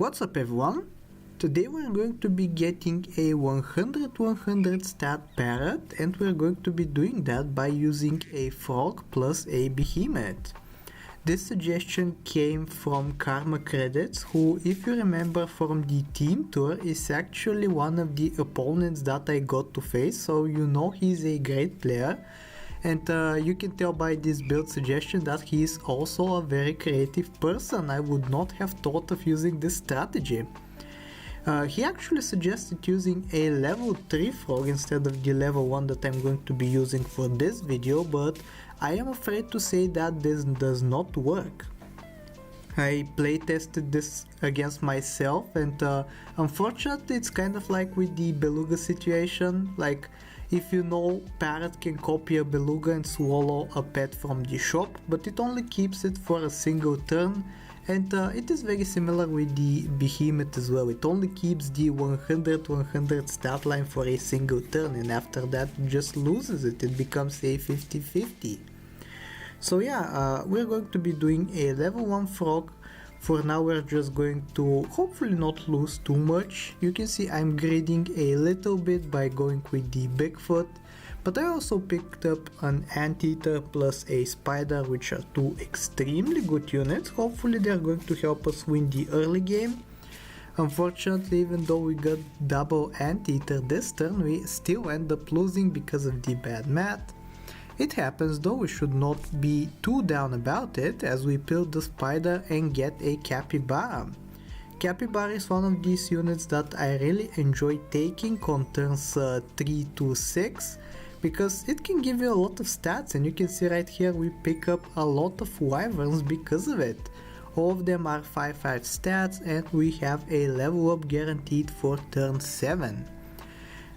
What's up everyone? Today we're going to be getting a 100 stat parrot, and we're going to be doing that by using a frog plus a behemoth. This suggestion came from KarmaKredits, who, if you remember from the team tour, is actually one of the opponents that I got to face, so you know he's a great player. And you can tell by this build suggestion that he is also a very creative person. I would not have thought of using this strategy. He actually suggested using a level 3 frog instead of the level 1 that I'm going to be using for this video, but I am afraid to say that this does not work. I playtested this against myself, and unfortunately it's kind of like with the beluga situation. Like, if you know, parrot can copy a beluga and swallow a pet from the shop, but it only keeps it for a single turn, and it is very similar with the behemoth as well. It only keeps the 100 stat line for a single turn, and after that it just loses it. It becomes a 50-50. So yeah, we're going to be doing a level 1 frog. For now we're just going to hopefully not lose too much. You can see I'm grading a little bit by going with the Bigfoot, but I also picked up an anteater plus a spider, which are two extremely good units. Hopefully they're going to help us win the early game. Unfortunately, even though we got double anteater this turn, we still end up losing because of the bad math. It happens though, we should not be too down about it, as we build the spider and get a capybara. Capybara is one of these units that I really enjoy taking on turns 3 to 6, because it can give you a lot of stats, and you can see right here we pick up a lot of wyverns because of it. All of them are 5/5 stats, and we have a level up guaranteed for turn 7.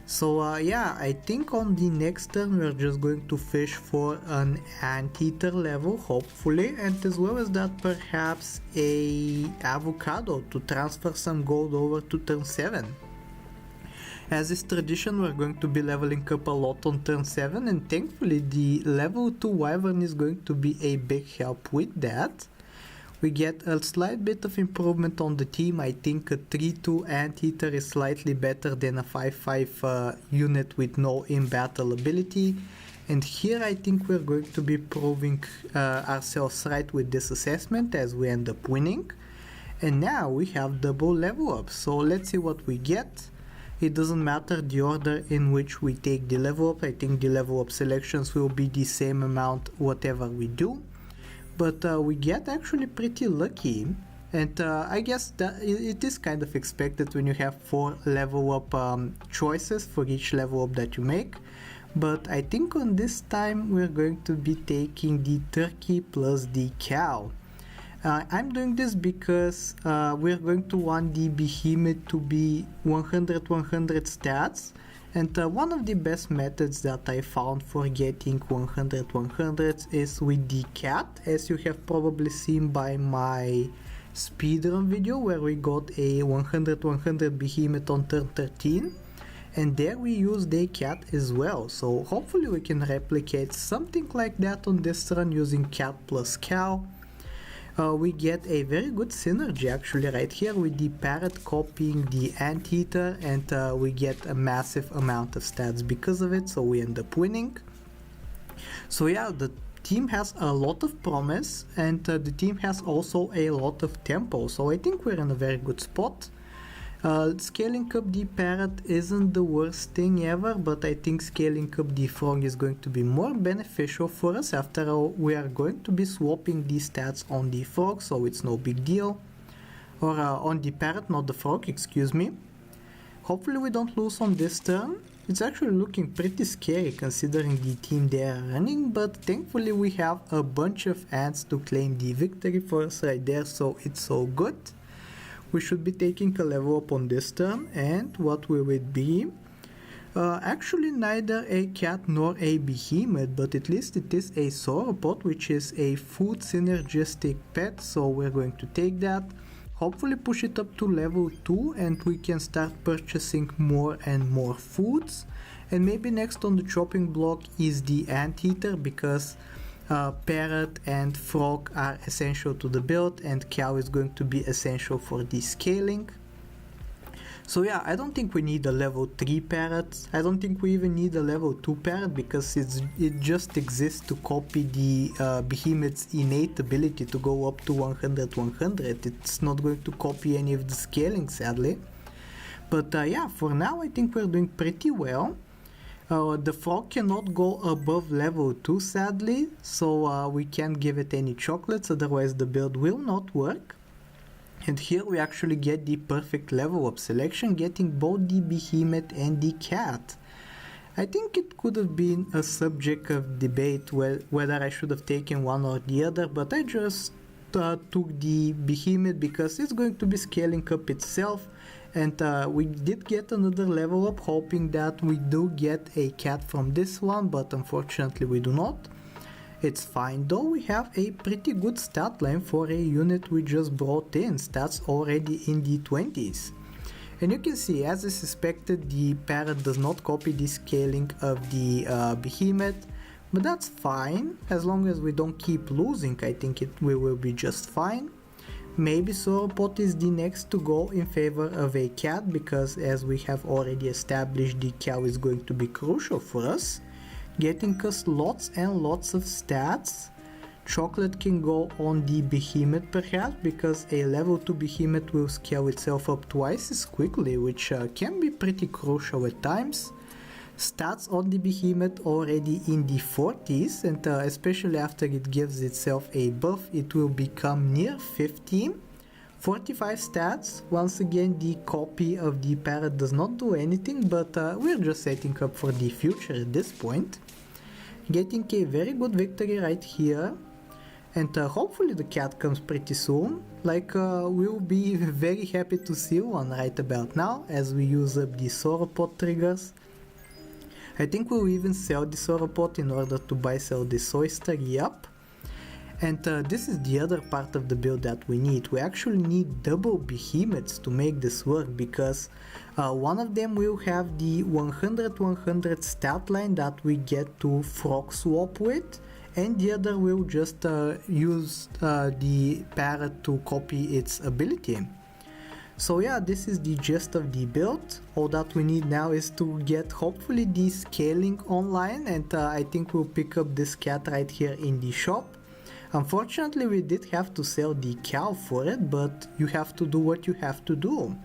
So yeah, I think on the next turn we're just going to fish for an anteater level, hopefully, and as well as that perhaps a avocado to transfer some gold over to turn 7. As is tradition, we're going to be leveling up a lot on turn 7, and thankfully the level 2 wyvern is going to be a big help with that. We get a slight bit of improvement on the team. I think a 3-2 anteater is slightly better than a 5-5 unit with no in-battle ability. And here I think we're going to be proving ourselves right with this assessment, as we end up winning. And now we have double level up, so let's see what we get. It doesn't matter the order in which we take the level up. I think the level up selections will be the same amount whatever we do. But we get actually pretty lucky, and I guess that it is kind of expected when you have 4 level up choices for each level up that you make. But I think on this time we're going to be taking the turkey plus the cow. I'm doing this because we're going to want the behemoth to be 100 stats. And one of the best methods that I found for getting 100 is with the cat, as you have probably seen by my speedrun video where we got a 100 behemoth on turn 13, and there we used a cat as well. So hopefully we can replicate something like that on this run using cat plus cow. We get a very good synergy actually right here with the parrot copying the anteater, and we get a massive amount of stats because of it, so we end up winning. So yeah, the team has a lot of promise, and the team has also a lot of tempo, so I think we're in a very good spot. Scaling up the parrot isn't the worst thing ever, but I think scaling up the frog is going to be more beneficial for us. After all, we are going to be swapping the stats on the frog, so it's no big deal. Or on the parrot, not the frog, excuse me. Hopefully we don't lose on this turn. It's actually looking pretty scary considering the team they are running, but thankfully we have a bunch of ants to claim the victory for us right there, so it's so good. We should be taking a level up on this turn, and what will it be? Actually neither a cat nor a behemoth, but at least it is a sauropod, which is a food synergistic pet, so we're going to take that. Hopefully push it up to level 2 and we can start purchasing more and more foods. And maybe next on the chopping block is the anteater, because Parrot and Frog are essential to the build, and Cow is going to be essential for the scaling. So yeah, I don't think we need a level 3 Parrot. I don't think we even need a level 2 Parrot, because it just exists to copy the Behemoth's innate ability to go up to 100-100. It's not going to copy any of the scaling, sadly. But yeah, for now I think we're doing pretty well. The frog cannot go above level 2, sadly, so we can't give it any chocolates, otherwise the build will not work. And here we actually get the perfect level up selection, getting both the behemoth and the cat. I think it could have been a subject of debate whether I should have taken one or the other, but I just took the behemoth because it's going to be scaling up itself. And we did get another level up, hoping that we do get a cat from this one, but unfortunately we do not. It's fine though, we have a pretty good stat line for a unit we just brought in, stats already in the 20s. And you can see, as I suspected, the Parrot does not copy the scaling of the behemoth, but that's fine, as long as we don't keep losing. I think we will be just fine. Maybe Sauropod is the next to go in favor of a cat, because as we have already established, the cow is going to be crucial for us, getting us lots and lots of stats. Chocolate can go on the behemoth perhaps, because a level 2 behemoth will scale itself up twice as quickly, which can be pretty crucial at times. Stats on the behemoth already in the 40s, and especially after it gives itself a buff, it will become near 50. 45 stats. Once again, the copy of the Parrot does not do anything, but we're just setting up for the future at this point. Getting a very good victory right here, and hopefully the cat comes pretty soon. We'll be very happy to see one right about now as we use up the Sauropod triggers. I think we'll even sell the Sauropod in order to buy-sell this oyster, yup. And this is the other part of the build that we need. We actually need double behemoths to make this work, because one of them will have the 100-100 stat line that we get to frogswap with, and the other will just use the Parrot to copy its ability. So yeah, this is the gist of the build. All that we need now is to get hopefully the scaling online, and I think we'll pick up this cat right here in the shop. Unfortunately, we did have to sell the cow for it, but you have to do what you have to do.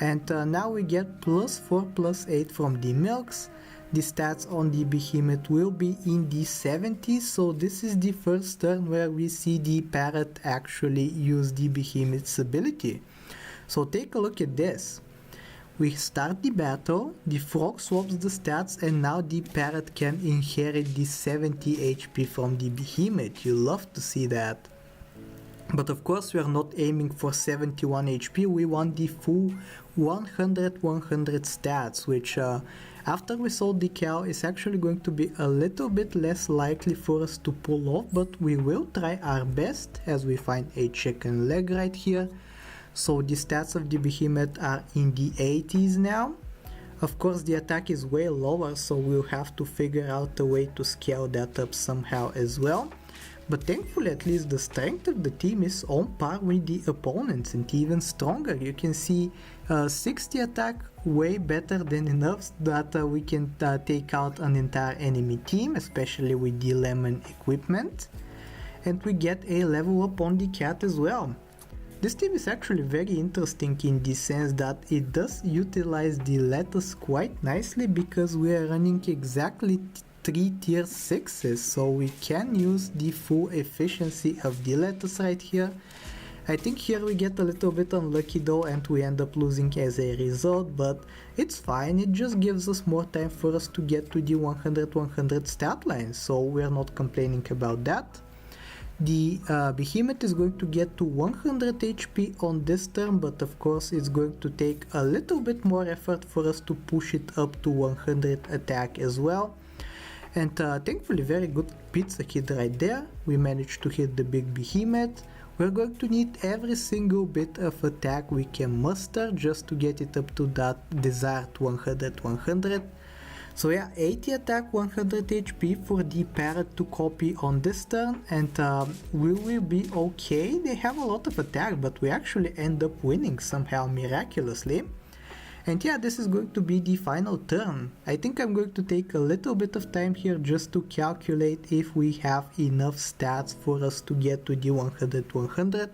And now we get +4/+8 from the milks. The stats on the behemoth will be in the 70s, so this is the first turn where we see the Parrot actually use the behemoth's ability. So take a look at this. We start the battle, the frog swaps the stats, and now the Parrot can inherit the 70 HP from the behemoth. You love to see that. But of course we are not aiming for 71 HP, we want the full 100-100 stats, which after we sold the cow is actually going to be a little bit less likely for us to pull off, but we will try our best as we find a chicken leg right here. So the stats of the behemoth are in the 80s now. Of course the attack is way lower, so we'll have to figure out a way to scale that up somehow as well. But thankfully at least the strength of the team is on par with the opponents and even stronger. You can see 60 attack, way better than enough that we can take out an entire enemy team, especially with the lemon equipment. And we get a level up on the cat as well. This team is actually very interesting in the sense that it does utilize the lettuce quite nicely, because we are running exactly 3 tier 6s, so we can use the full efficiency of the lettuce right here. I think here we get a little bit unlucky though, and we end up losing as a result, but it's fine, it just gives us more time for us to get to the 100-100 stat line, so we're not complaining about that. The behemoth is going to get to 100 HP on this turn, but of course it's going to take a little bit more effort for us to push it up to 100 attack as well. And thankfully very good pizza hit right there. We managed to hit the big behemoth. We're going to need every single bit of attack we can muster just to get it up to that desired 100-100. So yeah, 80 attack, 100 HP for the Parrot to copy on this turn, and will we be okay? They have a lot of attack, but we actually end up winning somehow miraculously. And yeah, this is going to be the final turn. I think I'm going to take a little bit of time here just to calculate if we have enough stats for us to get to the 100-100.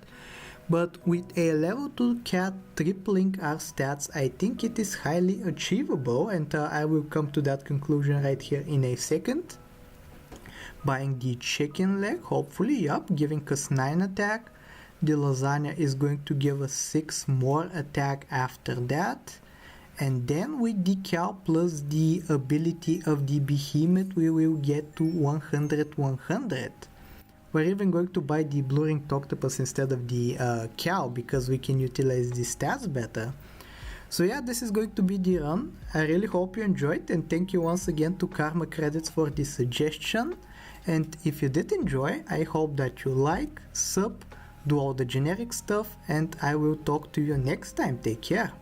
But with a level 2 cat tripling our stats, I think it is highly achievable, and I will come to that conclusion right here in a second. Buying the chicken leg, hopefully, yup, giving us 9 attack. The lasagna is going to give us 6 more attack after that. And then with the cow plus the ability of the behemoth, we will get to 100-100. We're even going to buy the blue-ringed octopus instead of the cow because we can utilize the stats better. So yeah, this is going to be the run. I really hope you enjoyed, and thank you once again to KarmaKredits for the suggestion. And if you did enjoy, I hope that you like, sub, do all the generic stuff, and I will talk to you next time. Take care.